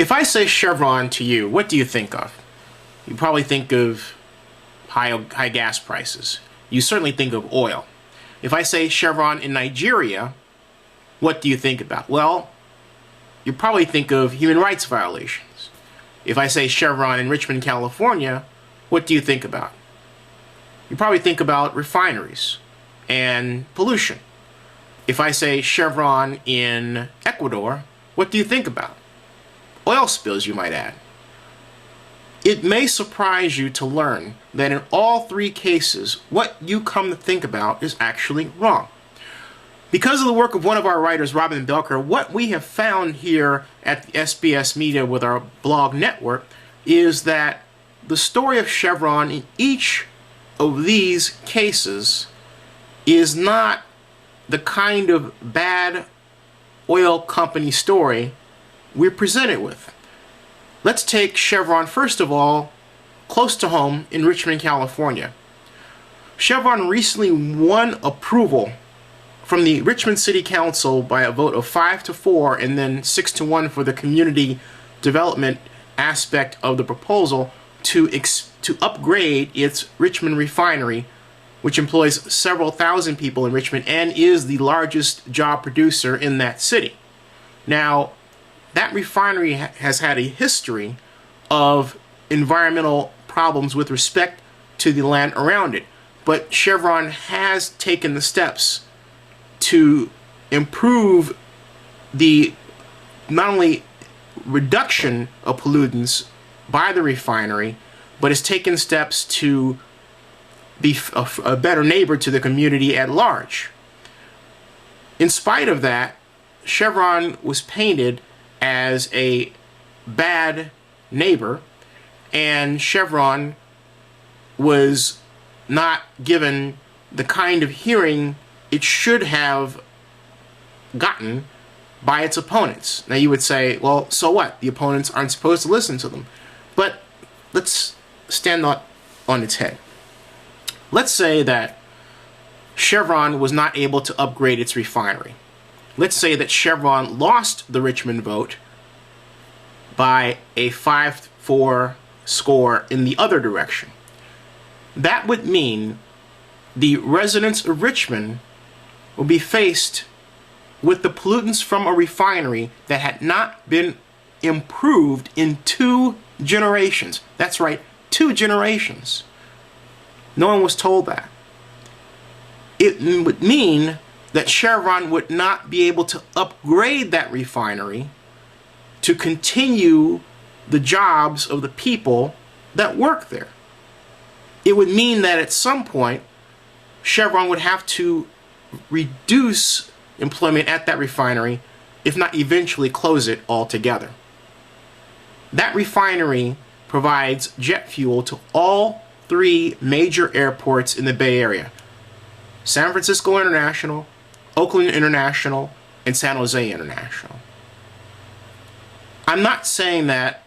If I say Chevron to you, what do you think of? You probably think of high gas prices. You certainly think of oil. If I say Chevron in Nigeria, what do you think about? Well, you probably think of human rights violations. If I say Chevron in Richmond, California, what do you think about? You probably think about refineries and pollution. If I say Chevron in Ecuador, what do you think about? Oil spills, you might add. It may surprise you to learn that in all three cases, what you come to think about is actually wrong. Because of the work of one of our writers, Robin Belker, what we have found here at the SBS Media with our blog network is that the story of Chevron in each of these cases is not the kind of bad oil company story we're presented with. Let's take Chevron, first of all, close to home in Richmond, California. Chevron recently won approval from the Richmond City Council by a vote of 5-4 and then 6-1 for the community development aspect of the proposal to upgrade its Richmond refinery, which employs several thousand people in Richmond and is the largest job producer in that city. Now, that refinery has had a history of environmental problems with respect to the land around it, but Chevron has taken the steps to improve the not only reduction of pollutants by the refinery, but has taken steps to be a better neighbor to the community at large. In spite of that, Chevron was painted as a bad neighbor, and Chevron was not given the kind of hearing it should have gotten by its opponents. Now you would say, well, so what? The opponents aren't supposed to listen to them. But let's stand on its head. Let's say that Chevron was not able to upgrade its refinery. Let's say that Chevron lost the Richmond vote by a 5-4 score in the other direction. That would mean the residents of Richmond will be faced with the pollutants from a refinery that had not been improved in 2 generations. That's right, 2 generations. No one was told that. It would mean that Chevron would not be able to upgrade that refinery to continue the jobs of the people that work there. It would mean that at some point, Chevron would have to reduce employment at that refinery, if not eventually close it altogether. That refinery provides jet fuel to all 3 major airports in the Bay Area: San Francisco International, Oakland International, and San Jose International. I'm not saying that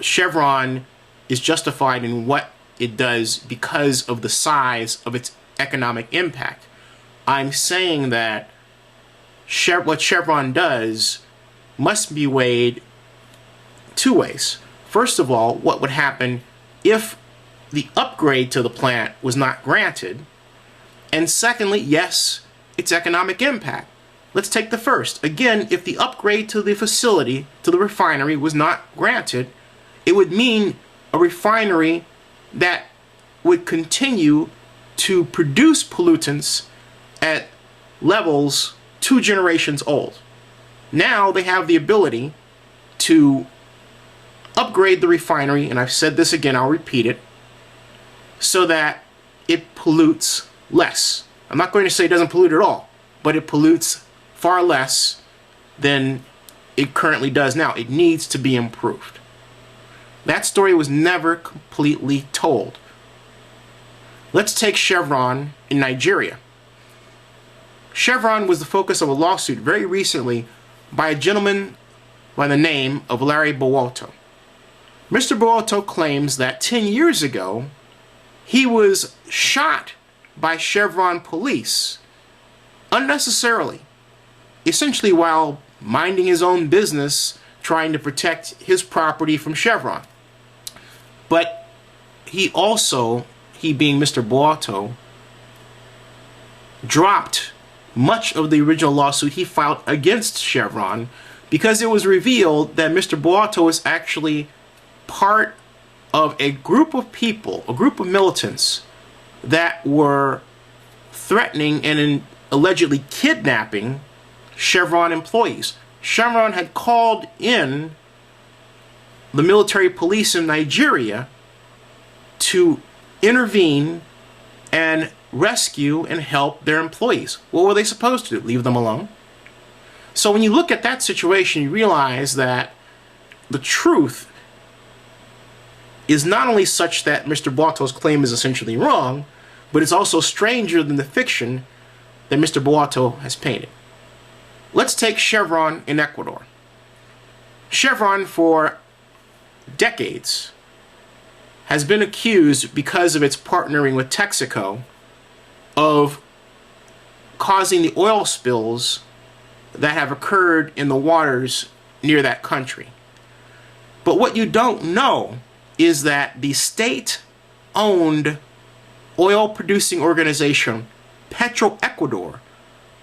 Chevron is justified in what it does because of the size of its economic impact. I'm saying that what Chevron does must be weighed 2 ways. First of all, what would happen if the upgrade to the plant was not granted? And secondly, yes, its economic impact. Let's take the first. Again, if the upgrade to the facility, to the refinery, was not granted, it would mean a refinery that would continue to produce pollutants at levels 2 generations old. Now they have the ability to upgrade the refinery, and I've said this again, I'll repeat it, so that it pollutes less. I'm not going to say it doesn't pollute at all, but it pollutes far less than it currently does now. It needs to be improved. That story was never completely told. Let's take Chevron in Nigeria. Chevron was the focus of a lawsuit very recently by a gentleman by the name of Larry Bowoto. Mr. Bowoto claims that 10 years ago, he was shot by Chevron police unnecessarily, essentially while minding his own business trying to protect his property from Chevron. But he also, he being Mr. Bowoto, dropped much of the original lawsuit he filed against Chevron because it was revealed that Mr. Bowoto was actually part of a group of people, a group of militants that were threatening and allegedly kidnapping Chevron employees. Chevron had called in the military police in Nigeria to intervene and rescue and help their employees. What were they supposed to do? Leave them alone? So when you look at that situation, you realize that the truth is not only such that Mr. Bowoto's claim is essentially wrong, but it's also stranger than the fiction that Mr. Bowoto has painted. Let's take Chevron in Ecuador. Chevron, for decades, has been accused, because of its partnering with Texaco, of causing the oil spills that have occurred in the waters near that country. But what you don't know is that the state-owned oil-producing organization, Ecuador,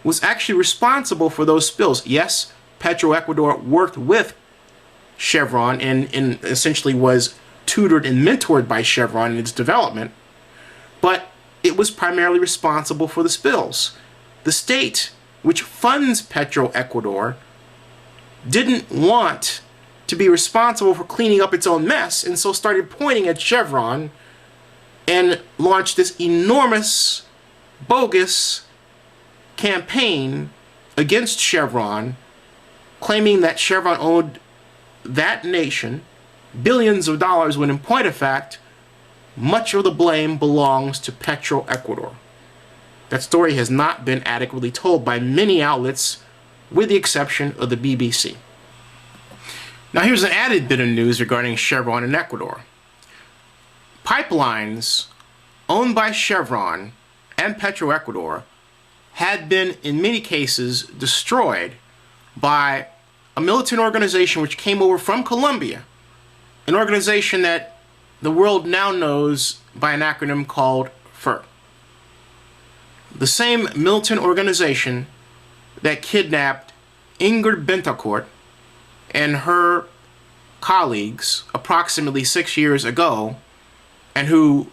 was actually responsible for those spills. Yes, Ecuador worked with Chevron and essentially was tutored and mentored by Chevron in its development, but it was primarily responsible for the spills. The state, which funds Ecuador, didn't want to be responsible for cleaning up its own mess, and so started pointing at Chevron and launched this enormous, bogus campaign against Chevron, claiming that Chevron owed that nation billions of dollars, when in point of fact, much of the blame belongs to Ecuador. That story has not been adequately told by many outlets, with the exception of the BBC. Now here's an added bit of news regarding Chevron in Ecuador. Pipelines owned by Chevron and Ecuador had been, in many cases, destroyed by a militant organization which came over from Colombia, an organization that the world now knows by an acronym called FERC. The same militant organization that kidnapped Ingrid Betancourt and her colleagues approximately 6 years ago, and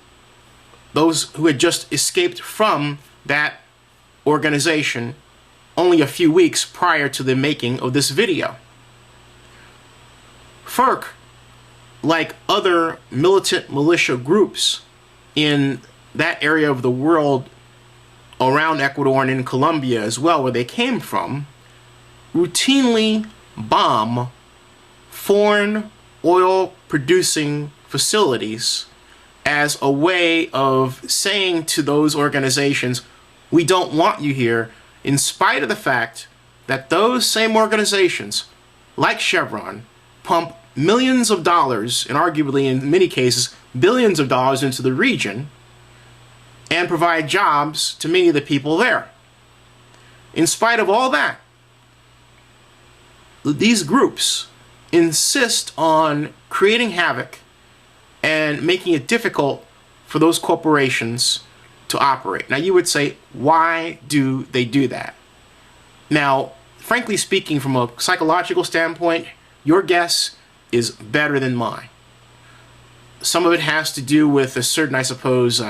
those who had just escaped from that organization only a few weeks prior to the making of this video. FERC, like other militant militia groups in that area of the world around Ecuador and in Colombia as well, where they came from, routinely bomb foreign oil-producing facilities as a way of saying to those organizations, we don't want you here, in spite of the fact that those same organizations, like Chevron, pump millions of dollars, and arguably in many cases billions of dollars, into the region and provide jobs to many of the people there. In spite of all that, these groups insist on creating havoc and making it difficult for those corporations to operate. Now you would say, why do they do that? Now, frankly speaking, from a psychological standpoint, your guess is better than mine. Some of it has to do with a certain, I suppose,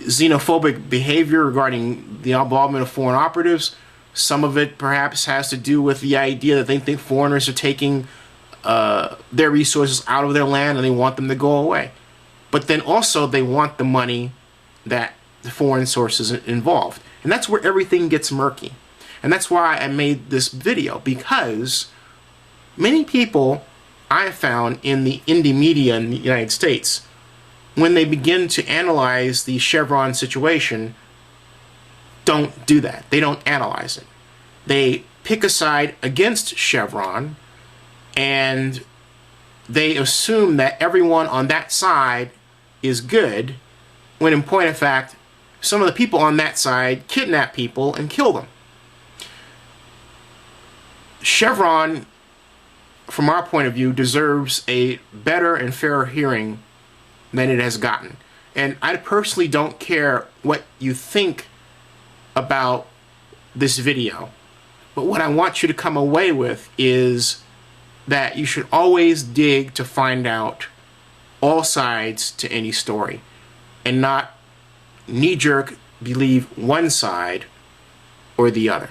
xenophobic behavior regarding the involvement of foreign operatives. Some of it perhaps has to do with the idea that they think foreigners are taking their resources out of their land and they want them to go away. But then also they want the money that the foreign sources involved. And that's where everything gets murky. And that's why I made this video, because many people I have found in the indie media in the United States, when they begin to analyze the Chevron situation, don't do that. They don't analyze it. They pick a side against Chevron, and they assume that everyone on that side is good, when in point of fact, some of the people on that side kidnap people and kill them. Chevron, from our point of view, deserves a better and fairer hearing than it has gotten. And I personally don't care what you think about this video, but what I want you to come away with is that you should always dig to find out all sides to any story and not knee-jerk believe one side or the other.